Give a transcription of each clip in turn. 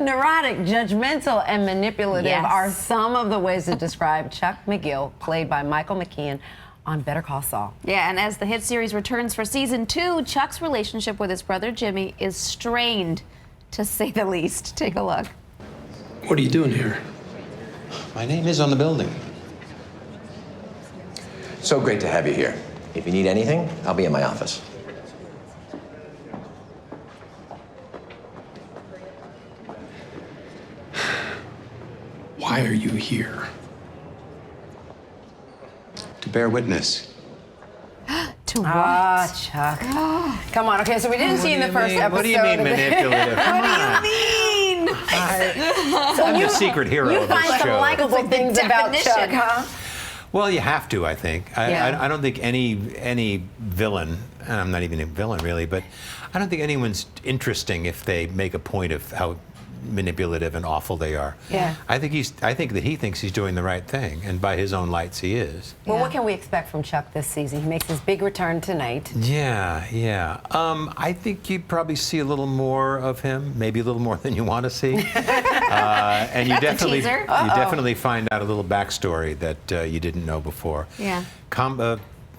Neurotic, judgmental, and manipulative Yes. are some of the ways to describe Chuck McGill, played by Michael McKean on Better Call Saul. Yeah, and as the hit series returns for season 2, Chuck's relationship with his brother Jimmy is strained, to say the least. Take a look. What are you doing here? My name is on the building. So great to have you here. If you need anything, I'll be in my office. Why are you here? To bear witness. To what? Chuck. Come on, okay, so we didn't see you in the first episode. What do you mean manipulative? Come on. mean? I'm the secret hero You of find this some show. likable It's like the things about Chuck, definition. huh? Well, you have to, I think. Yeah. I don't think any villain, and I'm not even a villain really, but I don't think anyone's interesting if they make a point of how manipulative and awful they are. Yeah. I think that he thinks he's doing the right thing, and by his own lights he is. Well, what can we expect from Chuck this season? He makes his big return tonight. Yeah. I think you probably see a little more of him, maybe a little more than you want to see. And you definitely find out a little backstory that you didn't know before. Yeah.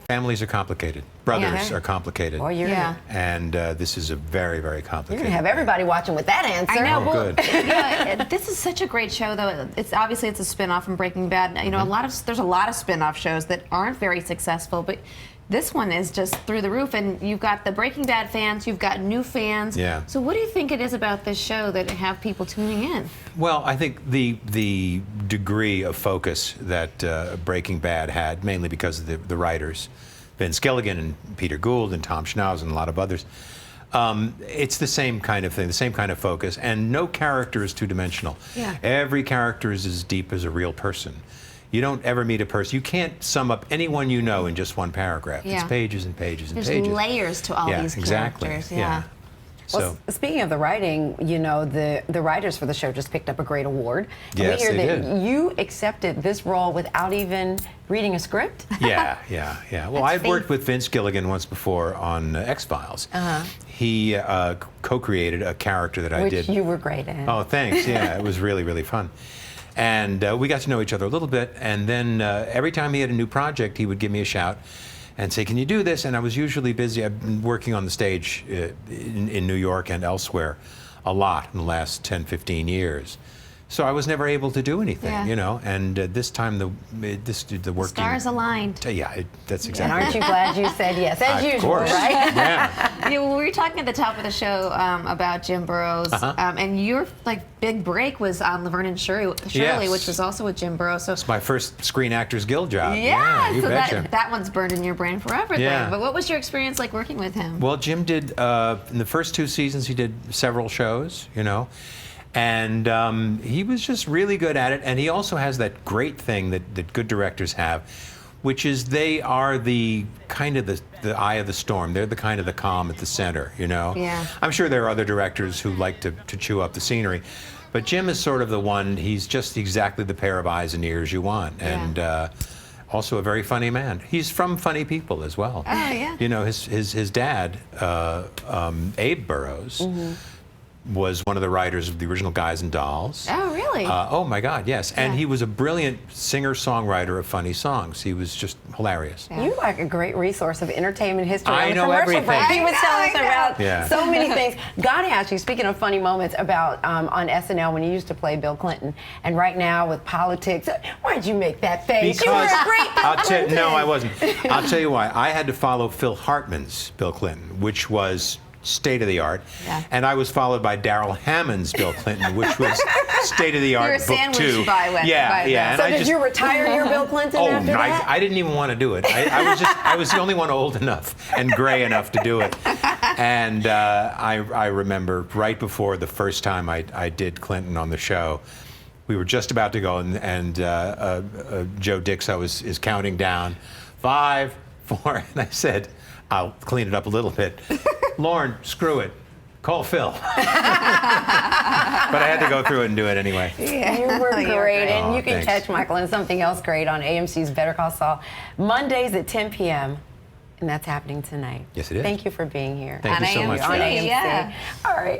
Families are complicated. Brothers are complicated. Boy, And this is a very, very you're complicated. going to have everybody watching with that answer. I know. Oh, well, good. yeah, this is such a great show, though. It's obviously a spin-off from Breaking Bad. You know, there's a lot of spin-off shows that aren't very successful, but this one is just through the roof. And you've got the Breaking Bad fans, you've got new fans. Yeah. So what do you think it is about this show that have people tuning in? Well, I think the degree of focus that Breaking Bad had, mainly because of the writers, Vince Gilligan and Peter Gould and Tom Schnauz and a lot of others, it's the same kind of thing, the same kind of focus, and no character is two-dimensional. Yeah. Every character is as deep as a real person. You don't ever meet a person. You can't sum up anyone you know in just one paragraph. Yeah. It's pages and pages and There's pages. layers to all these exactly. characters. Yeah. Well, So, speaking of the writing, you know, the writers for the show just picked up a great award. And Yes, we hear they that did. you accepted this role without even reading a script. yeah. Well, That's I'd worked with Vince Gilligan once before on X-Files. He co-created a character that I Which did. you were great in. Oh, thanks. Yeah, it was really, really fun. And we got to know each other a little bit. And then every time he had a new project, he would give me a shout and say, "Can you do this?" And I was usually busy. I've been working on the stage in New York and elsewhere a lot in the last 10, 15 years. So I was never able to do anything, Yeah. you know. And this time the working Stars aligned. Yeah, that's And exactly. aren't you glad you said yes, as Of usual, course. right? Yeah. Yeah, well, we were talking at the top of the show about Jim Burrows, and your big break was on Laverne and Shirley, Yes. which was also with Jim Burrows. So It's my first Screen Actors Guild job. yeah, you so betcha. that one's burned in your brain forever. Yeah. Then. But what was your experience like working with him? Well, Jim did, in the first 2 seasons, he did several shows, you know, and he was just really good at it. And he also has that great thing that good directors have, which is they are the kind of the eye of the storm. They're the kind of the calm at the center, you know. Yeah. I'm sure there are other directors who like to chew up the scenery, but Jim is sort of the one, he's just exactly the pair of eyes and ears you want. Yeah. And also a very funny man. He's from funny people as well. Oh, yeah. You know, his dad, Abe Burrows, was one of the writers of the original Guys and Dolls. Oh, really? Oh my God, yes. And Yeah. he was a brilliant singer-songwriter of funny songs. He was just hilarious. Yeah. You like a great resource of entertainment history. I On the know commercial everything. break, he was telling us I know. about Yeah. so many things. Gotta ask you, speaking of funny moments, about on SNL when you used to play Bill Clinton, and right now with politics, why'd you make that face? You were a great Bill Clinton. No, I wasn't. I'll tell you why. I had to follow Phil Hartman's Bill Clinton, which was state of the art, Yeah. and I was followed by Darrell Hammond's Bill Clinton, which was state of the art. You were book sandwiched 2. by Yeah. them. So And did you retire your Bill Clinton Oh, after no, that? I didn't even want to do it. I was the only one old enough and gray enough to do it. And I remember right before the first time I did Clinton on the show, we were just about to go, and Joe Dixo is counting down, 5, 4, and I said, I'll clean it up a little bit. Lauren, screw it. Call Phil. But I had to go through it and do it anyway. You were great, and Oh, you can thanks. catch Michael and something else great on AMC's Better Call Saul Mondays at 10 p.m. And that's happening tonight. Yes, it is. Thank you for being here. Thank you so On much. On for that. AMC. Yeah. All right.